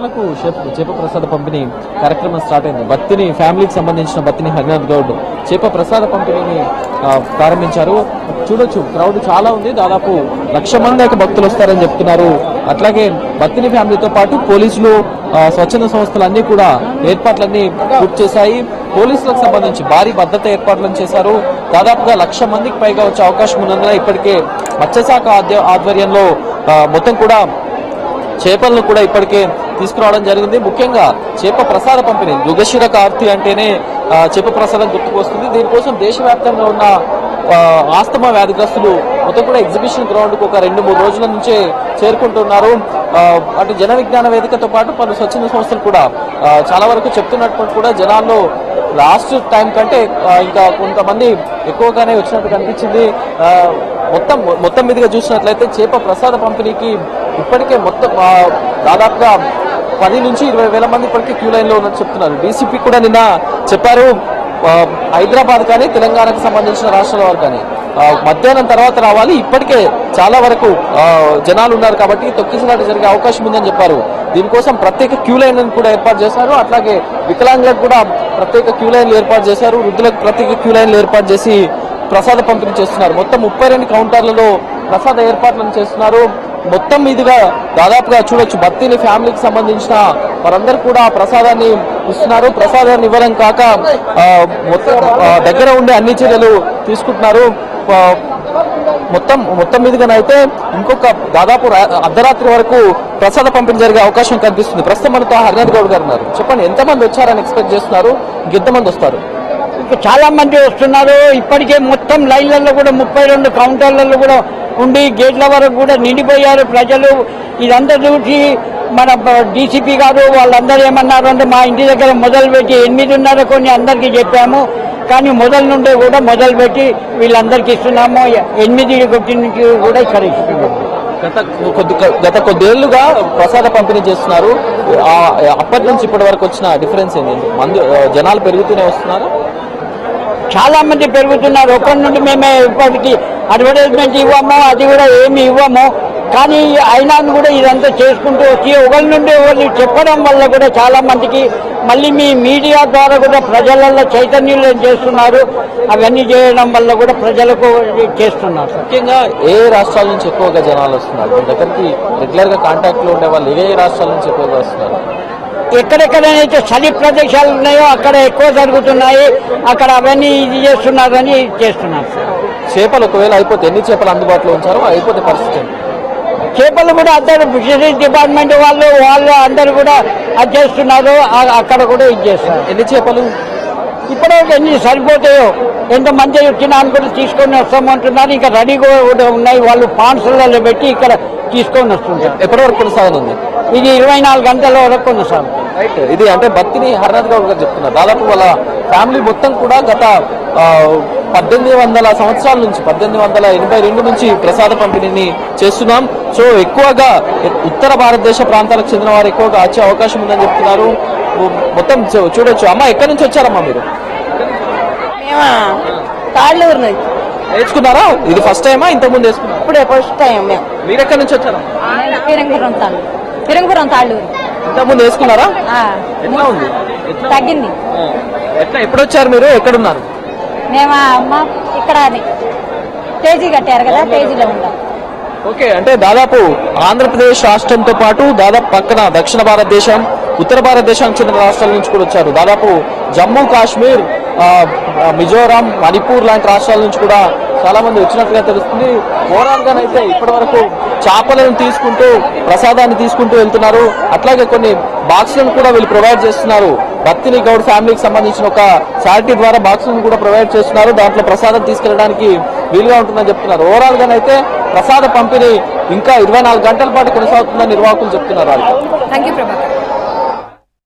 గంటలకు చేప ప్రసాద పంపిణీ కార్యక్రమం స్టార్ట్ అయింది. బత్తిని ఫ్యామిలీకి సంబంధించిన బత్తిని హరినాథ్ గౌడ్ చేప ప్రసాద పంపిణీని ప్రారంభించారు. చూడొచ్చు క్రౌడ్ చాలా ఉంది, దాదాపు 1,00,000 మంది దాకా భక్తులు వస్తారని చెప్తున్నారు. అట్లాగే బత్తిని ఫ్యామిలీతో పాటు పోలీసులు, స్వచ్ఛంద సంస్థలు అన్ని కూడా ఏర్పాట్లన్నీ పూర్తి చేశాయి. పోలీసులకు సంబంధించి భారీ భద్రత ఏర్పాట్లను చేశారు. దాదాపుగా 1,00,000 మందికి పైగా వచ్చే అవకాశం ఉన్నందున ఇప్పటికే మత్స్యశాఖ ఆధ్వర్యంలో మొత్తం కూడా చేపలను కూడా ఇప్పటికే తీసుకురావడం జరిగింది. ముఖ్యంగా చేప ప్రసాద పంపిణీ, మృగశిర కార్తి అంటేనే చేప ప్రసాదం గుర్తుకు వస్తుంది. దీనికోసం దేశవ్యాప్తంగా ఉన్న ఆస్తమా వ్యాధిగ్రస్తులు మొత్తం కూడా ఎగ్జిబిషన్ గ్రౌండ్ కు ఒక 2-3 రోజుల నుంచే చేరుకుంటున్నారు. అటు జన విజ్ఞాన వేదికతో పాటు పలు స్వచ్ఛంద సంస్థలు కూడా చాలా వరకు చెప్తున్నట్టు కూడా జనాల్లో లాస్ట్ టైం కంటే ఇంకా కొంతమంది ఎక్కువగానే వచ్చినట్టు కనిపించింది. మొత్తం మీదుగా చూసినట్లయితే చేప ప్రసాద పంపిణీకి ఇప్పటికే మొత్తం దాదాపుగా 10 నుంచి 20,000 మంది ఇప్పటికే క్యూ లైన్ లో ఉన్నట్టు చెప్తున్నారు. డీసీపీ కూడా నిన్న చెప్పారు, హైదరాబాద్ కానీ తెలంగాణకు సంబంధించిన రాష్ట్రాల వారు కానీ మధ్యాహ్నం తర్వాత రావాలి. ఇప్పటికే చాలా వరకు జనాలు ఉన్నారు కాబట్టి తొక్కిసలాట జరిగే అవకాశం ఉందని చెప్పారు. దీనికోసం ప్రత్యేక క్యూ లైన్లను కూడా ఏర్పాటు చేశారు. అట్లాగే వికలాంగులకు కూడా ప్రత్యేక క్యూ లైన్లు ఏర్పాటు చేశారు. వృద్ధులకు ప్రత్యేక క్యూ లైన్లు ఏర్పాటు చేసి ప్రసాద పంపిణీ చేస్తున్నారు. మొత్తం 32 కౌంటర్లలో ప్రసాద ఏర్పాట్లను చేస్తున్నారు. మొత్తం మీదుగా దాదాపుగా చూడొచ్చు బత్తిని ఫ్యామిలీకి సంబంధించిన వారందరూ కూడా ప్రసాదాన్ని ఇస్తున్నారు. ప్రసాదాన్ని ఇవ్వడం కాక మొత్తం దగ్గర ఉండే అన్ని చర్యలు తీసుకుంటున్నారు. మొత్తం మీదుగానైతే ఇంకొక దాదాపు అర్ధరాత్రి వరకు ప్రసాద పంపిణీ జరిగే అవకాశం కనిపిస్తుంది. ప్రస్తుతం మనతో హరినాథ్ గౌడ్ గారు ఉన్నారు. చెప్పండి, ఎంతమంది వచ్చారని ఎక్స్పెక్ట్ చేస్తున్నారు? ఇంకెంతమంది వస్తారు? చాలా మంది వస్తున్నారు. ఇప్పటికే మొత్తం లైన్లలో కూడా 32 కౌంటర్లలో కూడా ఉండి గేట్ల వరకు కూడా నిండిపోయారు ప్రజలు. ఇదంతా చూసి మన డీసీపీ గారు వాళ్ళందరూ ఏమన్నారు అంటే, మా ఇంటి దగ్గర మొదలుపెట్టి 8:30 కొన్ని అందరికీ చెప్పాము, కానీ నుండి కూడా మొదలుపెట్టి వీళ్ళందరికీ ఇస్తున్నాము. 8 కూడా ఇక్కడ ఇస్తున్నాము. గత కొద్దేళ్లుగా ప్రసాద పంపిణీ చేస్తున్నారు. అప్పటి నుంచి ఇప్పటి వరకు వచ్చిన డిఫరెన్స్ ఏంటి? జనాలు పెరుగుతూనే వస్తున్నారు, చాలా మంది పెరుగుతున్నారు. ఒకరి నుండి మేమే ఇప్పటికీ అడ్వర్టైజ్మెంట్ ఇవ్వము, అది కూడా ఏమి ఇవ్వము, కానీ అయినా కూడా ఇదంతా చేసుకుంటూ వచ్చి ఒకరి నుండి ఒకరు చెప్పడం వల్ల కూడా చాలా మందికి మళ్ళీ మీ మీడియా ద్వారా కూడా ప్రజలలో చైతన్యం చేస్తున్నారు. అవన్నీ చేయడం వల్ల కూడా ప్రజలకు చేస్తున్నారు. ముఖ్యంగా ఏ రాష్ట్రాల నుంచి ఎక్కువగా జనాలు వస్తున్నారు? మీ దగ్గరికి రెగ్యులర్ గా కాంటాక్ట్ లో ఉండే వాళ్ళు ఏ రాష్ట్రాల నుంచి ఎక్కువగా వస్తున్నారు? ఎక్కడెక్కడైతే చలి ప్రదేశాలు ఉన్నాయో అక్కడ ఎక్కువ జరుగుతున్నాయి. అక్కడ అవన్నీ ఇది చేస్తున్నారని చేస్తున్నారు. చేపలు ఒకవేళ అయిపోతే ఎన్ని చేపలు అందుబాటులో ఉంచారో అయిపోతే పరిస్థితి? చేపలు కూడా అందరూ ఫిషరీస్ డిపార్ట్మెంట్ వాళ్ళు అందరూ కూడా అది చేస్తున్నారు. అక్కడ కూడా ఇది చేస్తారు. ఎన్ని చేపలు ఇప్పుడు ఎన్ని సరిపోతాయో, ఎంతమంది వచ్చినా కూడా తీసుకొని వస్తామంటున్నారు. ఇంకా రెడీగా కూడా ఉన్నాయి. వాళ్ళు పాన్సల్లో పెట్టి ఇక్కడ తీసుకొని వస్తుంటారు. ఎప్పటి వరకు కొనసాగనుంది ఇది? 24 గంటల వరకు కొనసాగు. రైట్. ఇది అంటే బత్తిని హరినాథ్ గౌడ్ గారు చెప్తున్నారు. దాదాపు వాళ్ళ ఫ్యామిలీ మొత్తం కూడా గత 1800 సంవత్సరాల నుంచి 1882 నుంచి ప్రసాద పంపిణీని చేస్తున్నాం. సో ఎక్కువగా ఉత్తర భారతదేశ ప్రాంతాలకు చెందిన వారు ఎక్కువగా వచ్చే అవకాశం ఉందని చెప్తున్నారు. మొత్తం చూడొచ్చు. అమ్మ, ఎక్కడి నుంచి వచ్చారమ్మా మీరు? తాళ్ళూరు నుంచి. నేర్చుకున్నారా? ఇది ఫస్ట్ టైమా ఇంతకుముందు వేసుకున్నారా? ఇప్పుడే ఫస్ట్ టైం. మేము మీరు ఎక్కడి నుంచి వచ్చారా? ఫిరంగుపురం తాళ్ళూరు. ఇంతకుముందు వేసుకున్నారా? ఎట్లా ఉంది? తగ్గింది. ఎప్పుడు వచ్చారు మీరు? ఎక్కడున్నారు? మేము అమ్మ ఇక్కడ పేజీ కట్టారు కదా, పేజీలో ఉంటాం. ఓకే. అంటే దాదాపు ఆంధ్రప్రదేశ్ రాష్ట్రంతో పాటు దాదాపు పక్కన దక్షిణ భారతదేశం, ఉత్తర భారతదేశానికి చెందిన రాష్ట్రాల నుంచి కూడా వచ్చారు. దాదాపు జమ్మూ కాశ్మీర్, మిజోరాం, మణిపూర్ లాంటి రాష్ట్రాల నుంచి కూడా చాలా మంది వచ్చినట్లుగా తెలుస్తుంది. ఓవరాల్ గానైతే ఇప్పటి వరకు చేపలను తీసుకుంటూ ప్రసాదాన్ని తీసుకుంటూ వెళ్తున్నారు. అట్లాగే కొన్ని బాక్సులను కూడా వీళ్ళు ప్రొవైడ్ చేస్తున్నారు. బత్తిని గౌడ్ ఫ్యామిలీకి సంబంధించిన ఒక చారిటీ ద్వారా బాక్సులను కూడా ప్రొవైడ్ చేస్తున్నారు. దాంట్లో ప్రసాదం తీసుకెళ్ళడానికి వీలుగా ఉంటుందని చెప్తున్నారు. ఓవరాల్ గానైతే ప్రసాద పంపిణీ ఇంకా 24 గంటల పాటు కొనసాగుతుందని నిర్వాహకులు చెప్తున్నారు. Thank you Prabhakar.